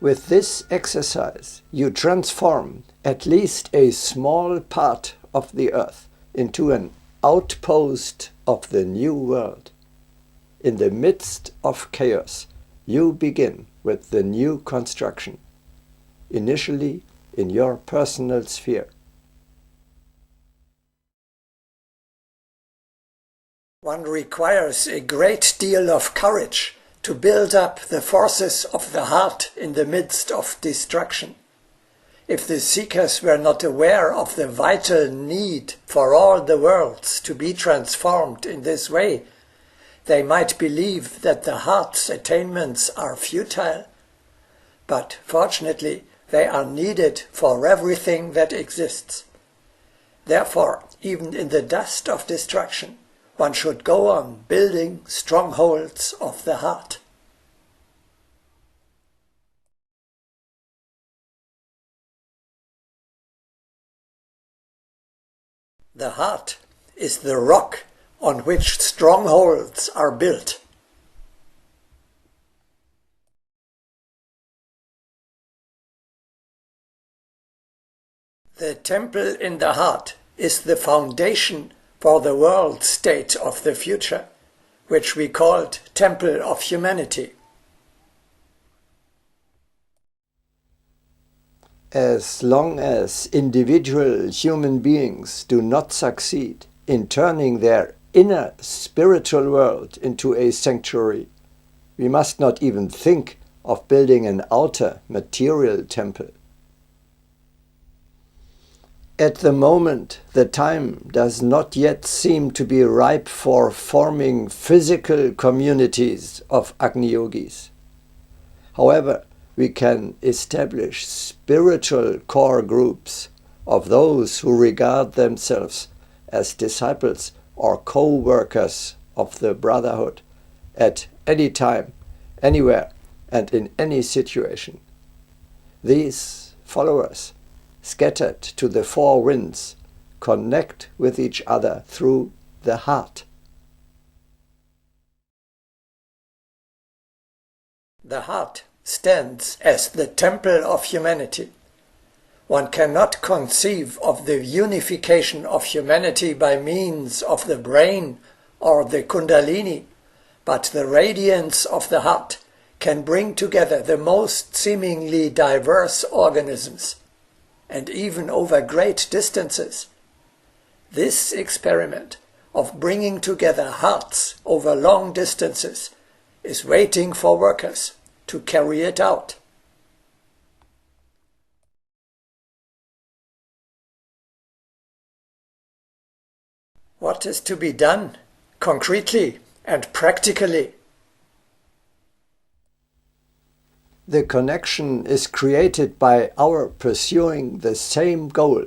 With this exercise, you transform at least a small part of the earth into an outpost of the new world. In the midst of chaos, you begin with the new construction, initially in your personal sphere. One requires a great deal of courage to build up the forces of the heart in the midst of destruction. If the seekers were not aware of the vital need for all the worlds to be transformed in this way, they might believe that the heart's attainments are futile. But fortunately, they are needed for everything that exists. Therefore, even in the dust of destruction, one should go on building strongholds of the heart. The heart is the rock on which strongholds are built. The temple in the heart is the foundation for the world state of the future, which we called Temple of Humanity. As long as individual human beings do not succeed in turning their inner spiritual world into a sanctuary, we must not even think of building an outer material temple. At the moment, the time does not yet seem to be ripe for forming physical communities of Agni Yogis. However, we can establish spiritual core groups of those who regard themselves as disciples or co-workers of the Brotherhood at any time, anywhere, and in any situation. These followers, scattered to the four winds, connect with each other through the heart. The heart stands as the temple of humanity. One cannot conceive of the unification of humanity by means of the brain or the Kundalini, but the radiance of the heart can bring together the most seemingly diverse organisms, and even over great distances. This experiment of bringing together hearts over long distances is waiting for workers to carry it out. What is to be done, concretely and practically? The connection is created by our pursuing the same goal,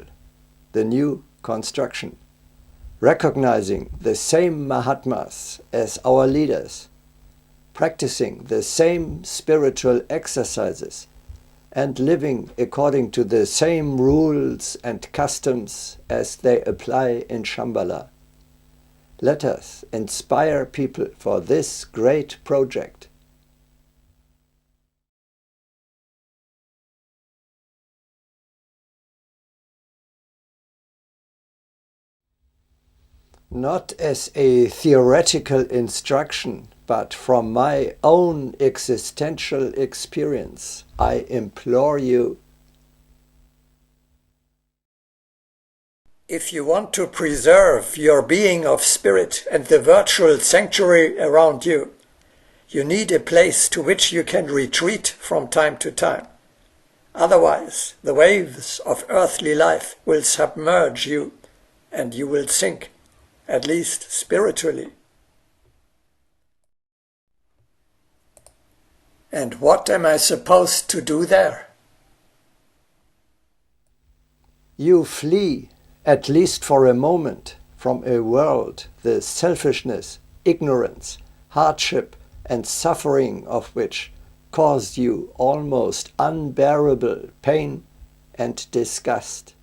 the new construction, recognizing the same Mahatmas as our leaders, practicing the same spiritual exercises, and living according to the same rules and customs as they apply in Shambhala. Let us inspire people for this great project. Not as a theoretical instruction, but from my own existential experience, I implore you. If you want to preserve your being of spirit and the virtual sanctuary around you, you need a place to which you can retreat from time to time. Otherwise, the waves of earthly life will submerge you and you will sink, at least spiritually. And what am I supposed to do there? You flee, at least for a moment, from a world, the selfishness, ignorance, hardship, and suffering of which caused you almost unbearable pain and disgust.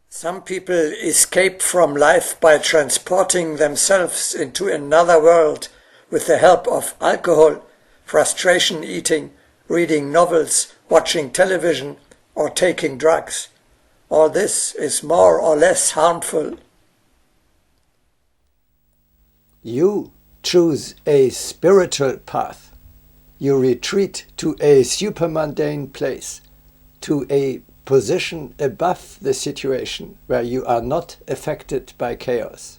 Some people escape from life by transporting themselves into another world with the help of alcohol, frustration eating, reading novels, watching television, or taking drugs. All this is more or less harmful. You choose a spiritual path. You retreat to a supramundane place, to a position above the situation where you are not affected by chaos.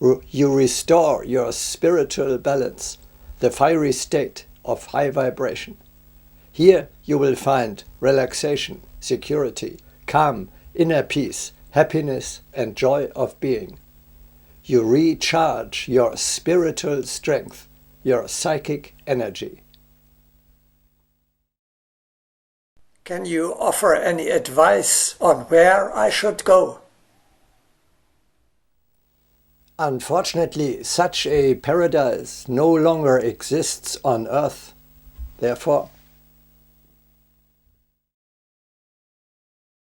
You restore your spiritual balance, the fiery state of high vibration. Here you will find relaxation, security, calm, inner peace, happiness and joy of being. You recharge your spiritual strength, your psychic energy. Can you offer any advice on where I should go? Unfortunately, such a paradise no longer exists on Earth. Therefore,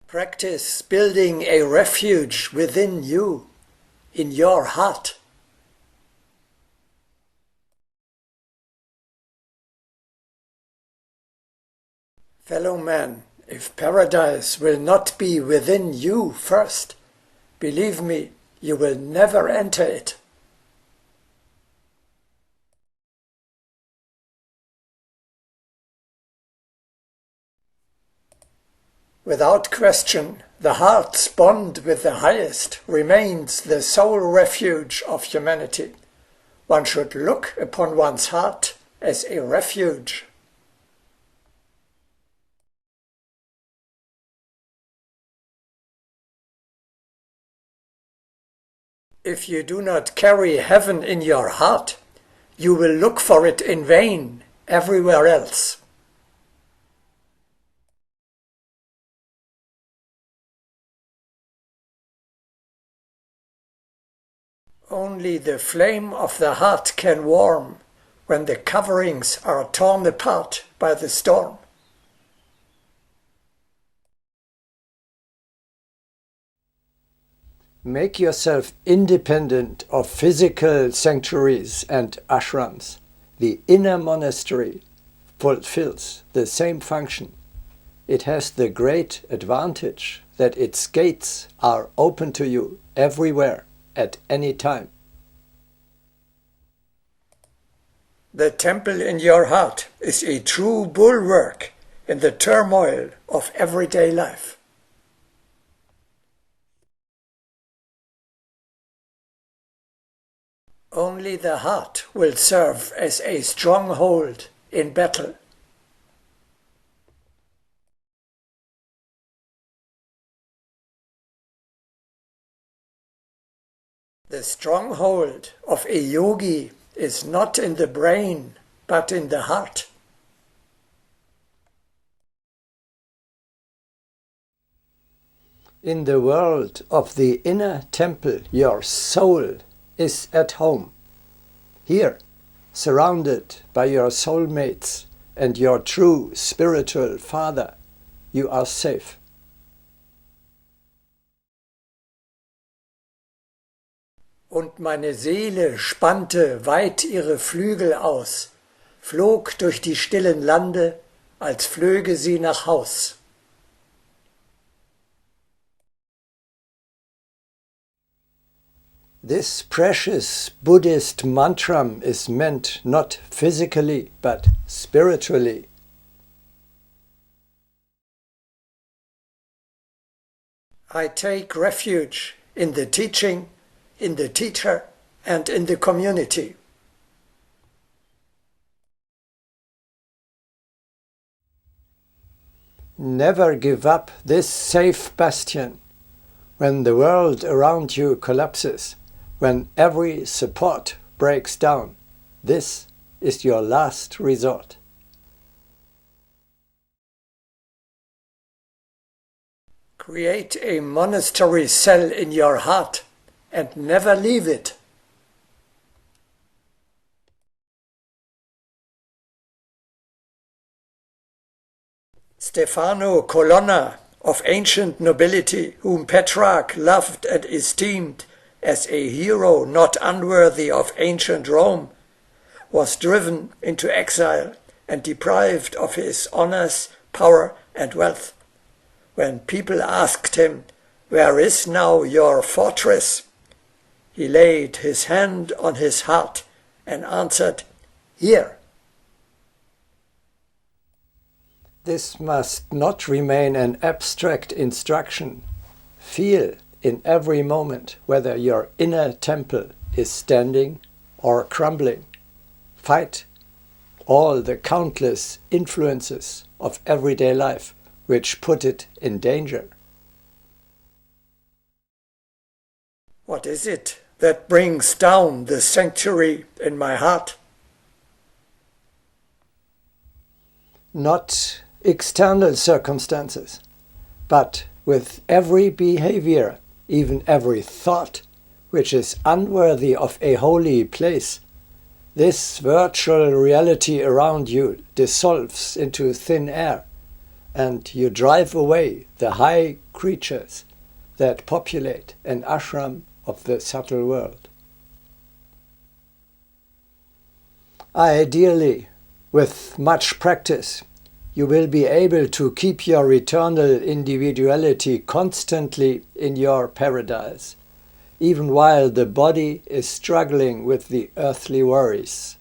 practice building a refuge within you, in your heart. Fellow man, if paradise will not be within you first, believe me, you will never enter it. Without question, the heart's bond with the highest remains the sole refuge of humanity. One should look upon one's heart as a refuge. If you do not carry heaven in your heart, you will look for it in vain everywhere else. Only the flame of the heart can warm when the coverings are torn apart by the storm. Make yourself independent of physical sanctuaries and ashrams. The inner monastery fulfills the same function. It has the great advantage that its gates are open to you everywhere, at any time. The temple in your heart is a true bulwark in the turmoil of everyday life. Only the heart will serve as a stronghold in battle. The stronghold of a yogi is not in the brain, but in the heart. In the world of the inner temple, your soul is at home. Here, surrounded by your soulmates and your true spiritual father, you are safe. Und meine Seele spannte weit ihre Flügel aus, flog durch die stillen Lande, als flöge sie nach Haus. This precious Buddhist mantra is meant not physically, but spiritually. I take refuge in the teaching, in the teacher, and in the community. Never give up this safe bastion. When the world around you collapses, when every support breaks down, this is your last resort. Create a monastery cell in your heart and never leave it. Stefano Colonna, of ancient nobility, whom Petrarch loved and esteemed as a hero not unworthy of ancient Rome, was driven into exile and deprived of his honors, power, and wealth. When people asked him, "Where is now your fortress?" he laid his hand on his heart and answered, "Here." This must not remain an abstract instruction. Feel in every moment whether your inner temple is standing or crumbling. Fight all the countless influences of everyday life which put it in danger. What is it that brings down the sanctuary in my heart? Not external circumstances, but with every behavior, even every thought, which is unworthy of a holy place, this virtual reality around you dissolves into thin air, and you drive away the high creatures that populate an ashram of the subtle world. Ideally, with much practice, you will be able to keep your eternal individuality constantly in your paradise, even while the body is struggling with the earthly worries.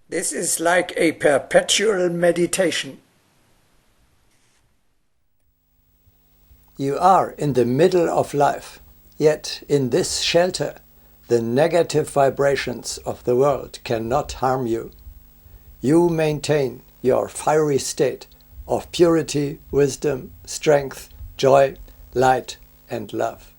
This is like a perpetual meditation. You are in the middle of life, yet in this shelter, the negative vibrations of the world cannot harm you. You maintain your fiery state of purity, wisdom, strength, joy, light, and love.